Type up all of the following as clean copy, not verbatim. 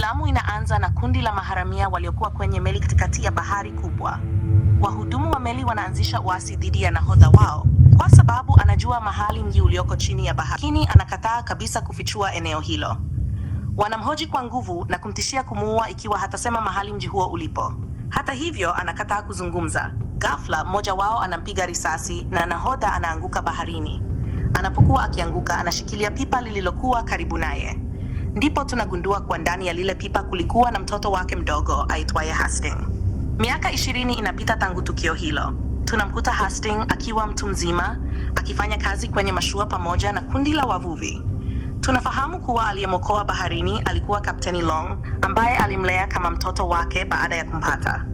Filamu inaanza na kundi la maharamia waliokuwa kwenye meli katikati ya bahari kubwa. Wahudumu wa meli wanaanzisha uasi dhidi ya nahodha wao kwa sababu anajua mahali mji ulioko chini ya bahari, lakini anakataa kabisa kufichua eneo hilo. Wanamhoji kwa nguvu na kumtishia kumuua ikiwa hatasema mahali mji huo ulipo. Hata hivyo, anakataa kuzungumza. Ghafla, mmoja wao anampiga risasi na nahodha anaanguka baharini. Anapokuwa akianguka, anashikilia pipa lililokuwa karibu naye. Ndipo tunagundua kwa ndani ya lile pipa kulikuwa na mtoto wake mdogo aitwaye Hastings. Miaka 20 inapita tangu tukio hilo. Tunamkuta Hastings akiwa mtu mzima, akifanya kazi kwenye mashua pamoja na kundi la wavuvi. Tunafahamu kuwa aliyemwokoa baharini alikuwa Kapteni Long, ambaye alimlea kama mtoto wake baada ya kumpata.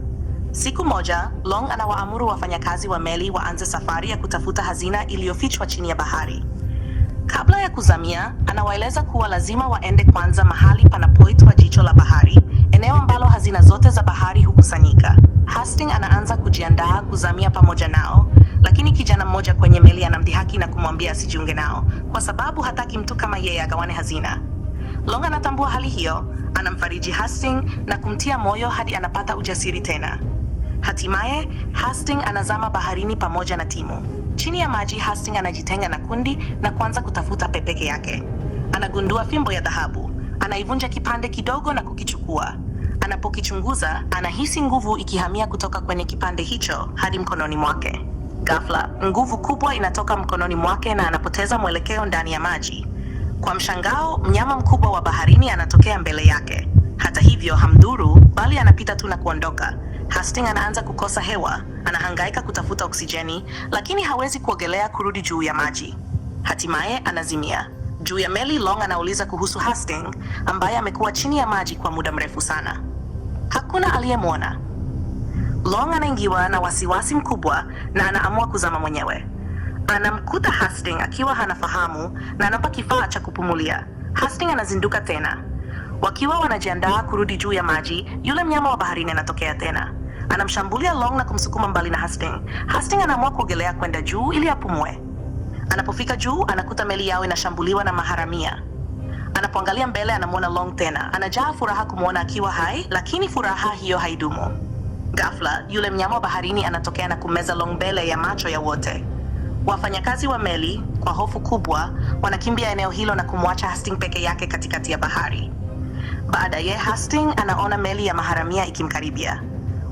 Siku moja, Long anawaamuru wafanyakazi wa meli waanze safari ya kutafuta hazina iliyofichwa chini ya bahari. Kabla ya kuzamia, anawaeleza kuwa lazima waende kwanza mahali panapoitwa Jicho la Bahari, eneo ambalo hazina zote za bahari hukusanyika. Hastings anaanza kujiandaa kuzamia pamoja nao, lakini kijana mmoja kwenye meli anamdhihaki na kumwambia asijiunge nao kwa sababu hataki mtu kama yeye agawane hazina. Long anatambua hali hiyo, anamfariji Hastings na kumtia moyo hadi anapata ujasiri tena. Hatimaye, Hastings anazama baharini pamoja na timu. Chini ya maji, Hastings anajitenga na kundi na kuanza kutafuta peke yake. Anagundua fimbo ya dhahabu, anaivunja kipande kidogo na kukichukua. Anapokichunguza, anahisi nguvu ikihamia kutoka kwenye kipande hicho hadi mkononi mwake. Ghafla, nguvu kubwa inatoka mkononi mwake na anapoteza mwelekeo ndani ya maji. Kwa mshangao, mnyama mkubwa wa baharini anatokea mbele yake. Hata hivyo, hamdhuru, bali anapita tu na kuondoka. Hastings anaanza kukosa hewa, anahangaika kutafuta oksijeni, lakini hawezi kuogelea kurudi juu ya maji. Hatimaye anazimia. Juu ya meli, Long anauliza kuhusu Hastings, ambaye amekuwa chini ya maji kwa muda mrefu sana. Hakuna aliyemwona. Long anaingiwa na wasiwasi mkubwa na anaamua kuzama mwenyewe. Anamkuta Hastings akiwa hana fahamu na anampa kifaa cha kupumulia. Hastings anazinduka tena. Wakiwa wanajiandaa kurudi juu ya maji, yule mnyama wa baharini anatokea tena. Anamshambulia Long na kumsukuma mbali na Hastings. Hastings anaamua kuogelea kwenda juu ili apumue. Anapofika juu, anakuta meli yao inashambuliwa na maharamia. Anapoangalia mbele, anamwona Long tena. Anajaa furaha kumwona akiwa hai, lakini furaha hiyo haidumu. Ghafla, yule mnyama wa baharini anatokea na kumeza Long mbele ya macho ya wote. Wafanyakazi wa meli, kwa hofu kubwa, wanakimbia eneo hilo na kumwacha Hastings peke yake katikati ya bahari. Baadaye, Hastings anaona meli ya maharamia ikimkaribia.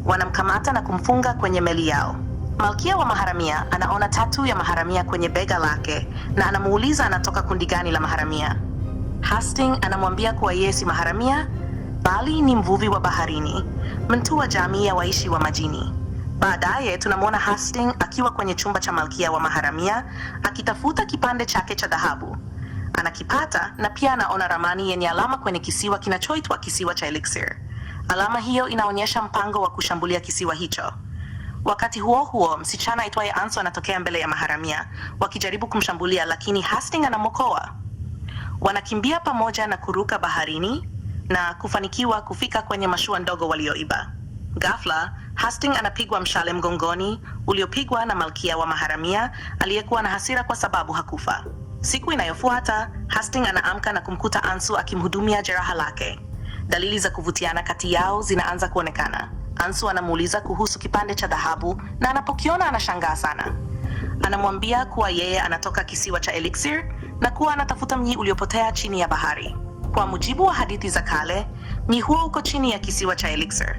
Wanamkamata na kumfunga kwenye meli yao. Malkia wa maharamia anaona tatu ya maharamia kwenye bega lake na anamuuliza anatoka kundi gani la maharamia. Hastings anamwambia kuwa yeye si maharamia, bali ni mvuvi wa baharini, mtu wa jamii ya waishi wa majini. Baadaye tunamwona Hastings akiwa kwenye chumba cha malkia wa maharamia akitafuta kipande chake cha dhahabu. Anakipata na pia anaona ramani yenye alama kwenye kisiwa kinachoitwa kisiwa cha Elixir. Alama hiyo inaonyesha mpango wa kushambulia kisiwa hicho. Wakati huo huo, msichana aitwaye Anso anatokea mbele ya maharamia wakijaribu kumshambulia, lakini Hastings anamwokoa. Wanakimbia pamoja na kuruka baharini na kufanikiwa kufika kwenye mashua ndogo walioiba. Ghafla, Hastings anapigwa mshale mgongoni uliopigwa na malkia wa maharamia aliyekuwa na hasira kwa sababu hakufa. Siku inayofuata, Hastings anaamka na kumkuta Anso akimhudumia jeraha lake. Dalili za kuvutiana kati yao zinaanza kuonekana. Anso anamuuliza kuhusu kipande cha dhahabu na anapokiona anashangaa sana. Anamwambia kuwa yeye anatoka kisiwa cha Elixir na kuwa anatafuta mji uliopotea chini ya bahari. Kwa mujibu wa hadithi za kale, mji huo uko chini ya kisiwa cha Elixir.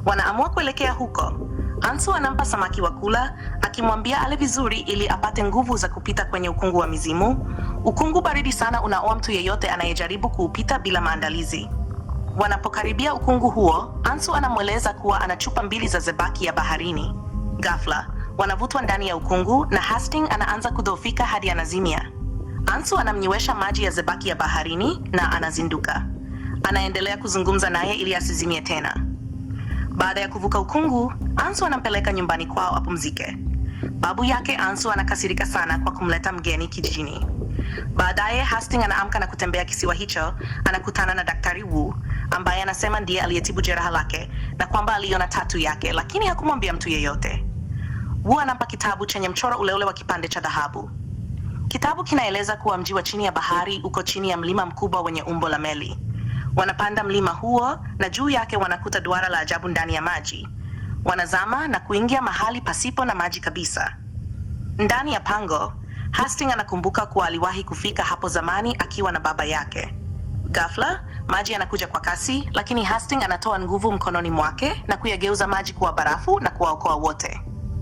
Wanaamua kuelekea huko. Anso anampa samaki wa kula, akimwambia ale vizuri ili apate nguvu za kupita kwenye ukungu wa mizimu. Ukungu baridi sana unaoa mtu yeyote anayejaribu kuupita bila maandalizi. Wanapokaribia ukungu huo, Anso anamweleza kuwa ana chupa 2 za zebaki ya baharini. Ghafla, wanavutwa ndani ya ukungu na Hastings anaanza kudhoofika hadi anazimia. Anso anamnywesha maji ya zebaki ya baharini na anazinduka. Anaendelea kuzungumza naye ili asizimie tena. Baada ya kuvuka ukungu, Anso anampeleka nyumbani kwao apumzike. Babu yake Anso anakasirika sana kwa kumleta mgeni kijijini. Baadaye Hastings anaamka na kutembea kisiwa hicho, anakutana na Daktari Wu, ambaye anasema ndiye aliyetibu jeraha lake na kwamba aliona tatu yake, lakini hakumwambia mtu yeyote. Wu anampa kitabu chenye mchoro ule ule wa kipande cha dhahabu. Kitabu kinaeleza kuwa mji wa chini ya bahari uko chini ya mlima mkubwa wenye umbo la meli. Wanapanda mlima huo na juu yake wanakuta duara la ajabu ndani ya maji. Wanazama na kuingia mahali pasipo na maji kabisa. Ndani ya pango, Hastings anakumbuka kuwa aliwahi kufika hapo zamani akiwa na baba yake. Ghafla, maji yanakuja kwa kasi, lakini Hastings anatoa nguvu mkononi mwake na kuyageuza maji kuwa barafu na kuwaokoa wote.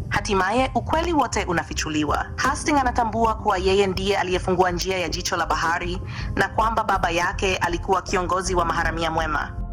Hatimaye ukweli wote unafichuliwa. Hastings anatambua kuwa yeye ndiye aliyefungua njia ya jicho la bahari na kwamba baba yake alikuwa kiongozi wa maharamia mwema.